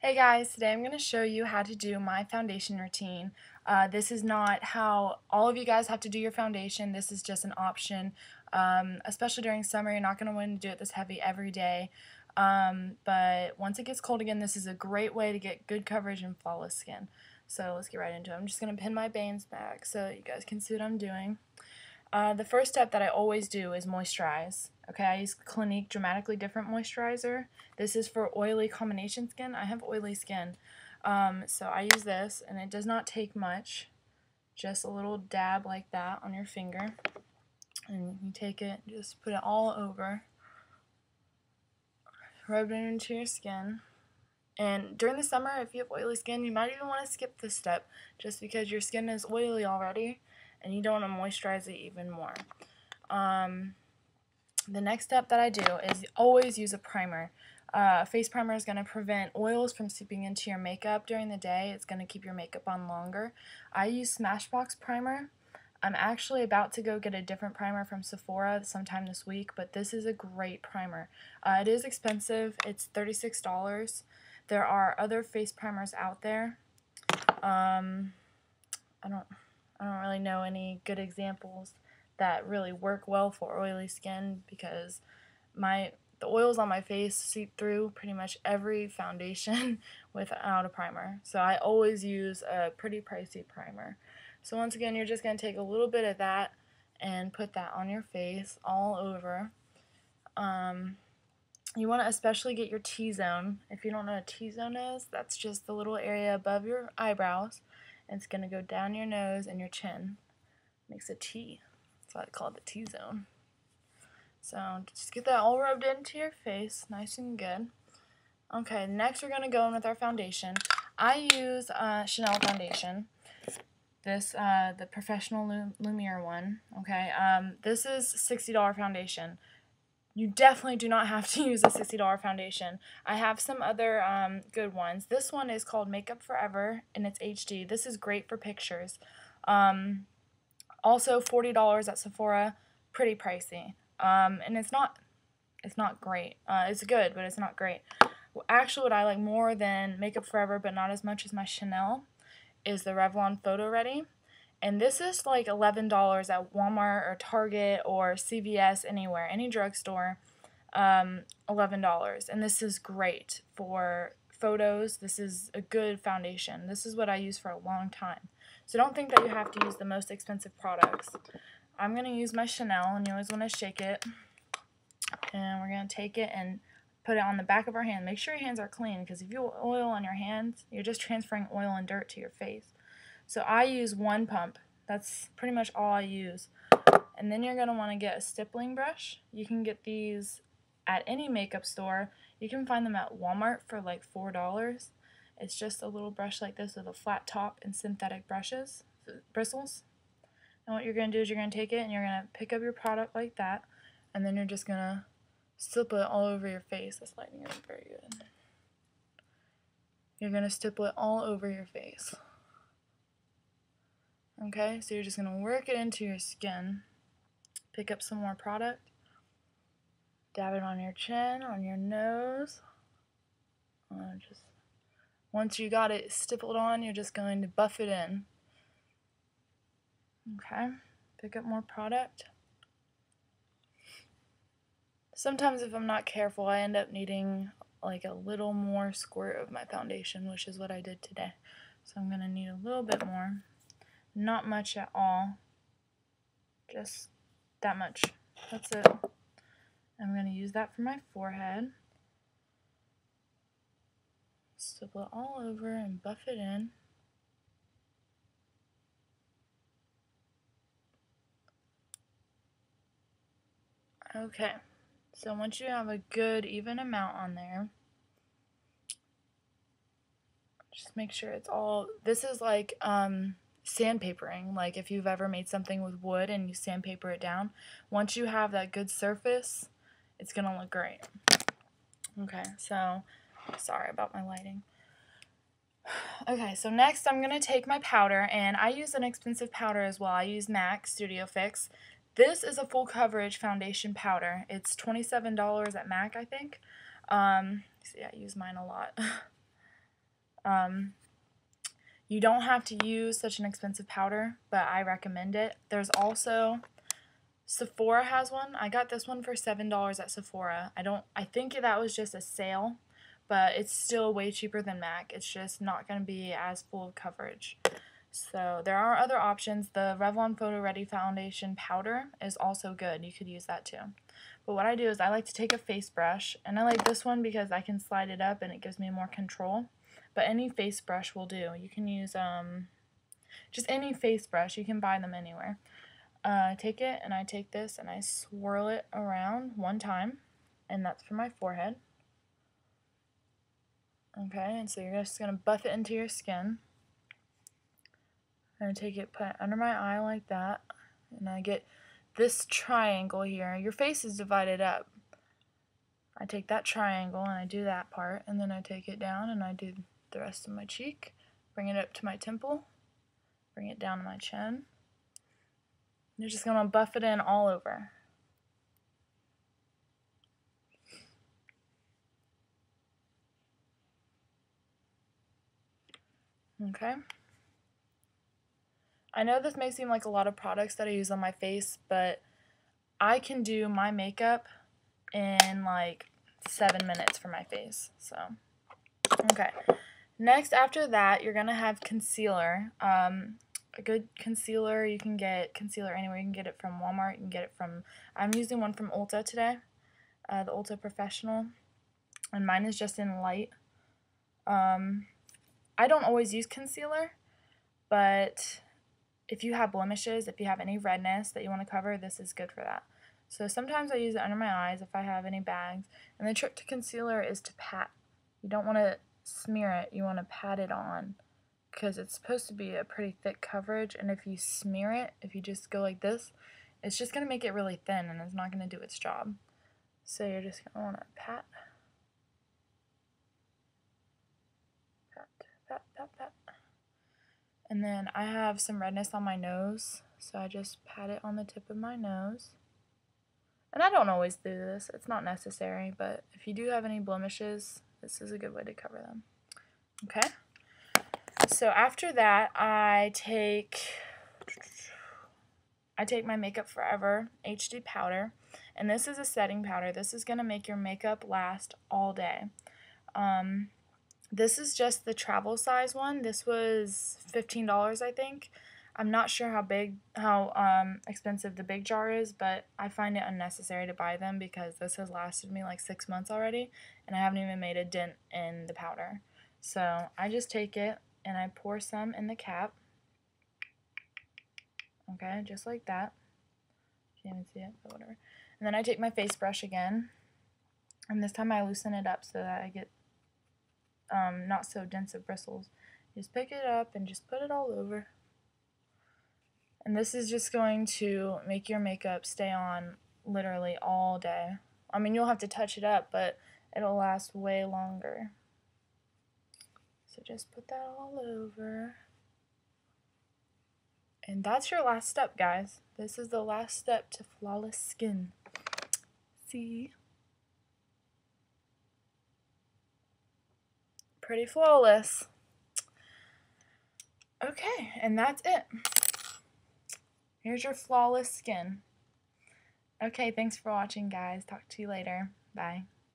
Hey guys, today I'm going to show you how to do my foundation routine. This is not how all of you guys have to do your foundation. This is just an option. Especially during summer, you're not going to want to do it this heavy every day. But once it gets cold again, this is a great way to get good coverage and flawless skin. So let's get right into it. I'm just going to pin my bangs back so you guys can see what I'm doing. The first step that I always do is moisturize. Okay, I use Clinique Dramatically Different Moisturizer. This is for oily combination skin. I have oily skin, so I use this, and it does not take much. Just a little dab like that on your finger, and you take it, just put it all over, rub it into your skin. And during the summer, if you have oily skin, you might even want to skip this step just because your skin is oily already and you don't want to moisturize it even more. The next step that I do is always use a primer. Face primer is going to prevent oils from seeping into your makeup during the day. It's going to keep your makeup on longer. I use Smashbox primer. I'm actually about to go get a different primer from Sephora sometime this week, but this is a great primer. It is expensive. It's $36. There are other face primers out there. I don't really know any good examples that really work well for oily skin because the oils on my face seep through pretty much every foundation without a primer. So I always use a pretty pricey primer. So once again, you're just going to take a little bit of that and put that on your face all over. You want to especially get your T-zone. If you don't know what a T-zone is, that's just the little area above your eyebrows. And it's going to go down your nose and your chin. Makes a T. That's why I call it the T-zone. So just get that all rubbed into your face, nice and good. Okay, next we're going to go in with our foundation. I use Chanel foundation. This, the Professional Lumiere one. Okay, this is $60 foundation. You definitely do not have to use a $60 foundation. I have some other good ones. This one is called Makeup Forever, and it's HD. This is great for pictures. Also $40 at Sephora, pretty pricey. And it's not great. It's good, but it's not great. Actually, what I like more than Makeup Forever, but not as much as my Chanel, is the Revlon Photo Ready. And this is like $11 at Walmart or Target or CVS, anywhere, any drugstore, $11. And this is great for photos. This is a good foundation. This is what I use for a long time. So don't think that you have to use the most expensive products. I'm going to use my Chanel, and you always want to shake it. And we're going to take it and put it on the back of our hand. Make sure your hands are clean, because if you have oil on your hands, you're just transferring oil and dirt to your face. So I use one pump. That's pretty much all I use. And then you're going to want to get a stippling brush. You can get these at any makeup store. You can find them at Walmart for like $4. It's just a little brush like this with a flat top and synthetic bristles. And what you're going to do is you're going to take it and you're going to pick up your product like that. And then you're just going to stipple it all over your face. This lighting isn't very good. You're going to stipple it all over your face. Okay, so you're just going to work it into your skin. Pick up some more product. Dab it on your chin, on your nose. Once you got it stippled on, you're just going to buff it in. Okay, pick up more product. Sometimes if I'm not careful, I end up needing like a little more squirt of my foundation, which is what I did today. So I'm going to need a little bit more. Not much at all, just that much. That's it. I'm going to use that for my forehead. Stipple it all over and buff it in. Okay, so once you have a good even amount on there, just make sure it's all, this is like sandpapering, like if you've ever made something with wood and you sandpaper it down. Once you have that good surface, it's going to look great. Okay, so sorry about my lighting. Okay, so next I'm going to take my powder, and I use an expensive powder as well. I use MAC Studio Fix. This is a full coverage foundation powder. It's $27 at MAC, I think. See, I use mine a lot. You don't have to use such an expensive powder, but I recommend it. There's also, Sephora has one. I got this one for $7 at Sephora. I think that was just a sale, but it's still way cheaper than MAC. It's just not going to be as full of coverage. So there are other options. The Revlon Photo Ready Foundation Powder is also good. You could use that too. But what I do is I like to take a face brush, and I like this one because I can slide it up and it gives me more control. But any face brush will do. You can use just any face brush. You can buy them anywhere. Take it, and I take this and I swirl it around one time, and that's for my forehead. Okay, and so you're just going to buff it into your skin. I'm going to take it, put it under my eye like that, and I get this triangle here. Your face is divided up. I take that triangle and I do that part, and then I take it down and I do the rest of my cheek, bring it up to my temple, bring it down to my chin. You're just going to buff it in all over. Okay. I know this may seem like a lot of products that I use on my face, but I can do my makeup in like 7 minutes for my face. So, okay. Next, after that, you're going to have concealer. A good concealer, you can get concealer anywhere. You can get it from Walmart. You can get it from, I'm using one from Ulta today, the Ulta Professional, and mine is just in light. I don't always use concealer, but if you have blemishes, if you have any redness that you want to cover, this is good for that. So sometimes I use it under my eyes if I have any bags. And the trick to concealer is to pat. You don't want to smear it, you want to pat it on, because it's supposed to be a pretty thick coverage, and if you smear it, if you just go like this, it's just going to make it really thin and it's not going to do its job. So you're just going to want to pat. Pat, pat, pat, pat. And then I have some redness on my nose, so I just pat it on the tip of my nose. And I don't always do this, it's not necessary, but if you do have any blemishes, this is a good way to cover them. Okay? So after that, I take my Makeup Forever HD powder, and this is a setting powder. This is going to make your makeup last all day. This is just the travel size one. This was $15, I think. I'm not sure how expensive the big jar is, but I find it unnecessary to buy them because this has lasted me like 6 months already, and I haven't even made a dent in the powder. So I just take it and I pour some in the cap. Okay, just like that. Can't even see it, but whatever. And then I take my face brush again, and this time I loosen it up so that I get not so dense of bristles. Just pick it up and just put it all over. And this is just going to make your makeup stay on literally all day. I mean, you'll have to touch it up, but it'll last way longer. So just put that all over. And that's your last step, guys. This is the last step to flawless skin. See? Pretty flawless. Okay, and that's it. Here's your flawless skin. Okay, thanks for watching, guys. Talk to you later. Bye.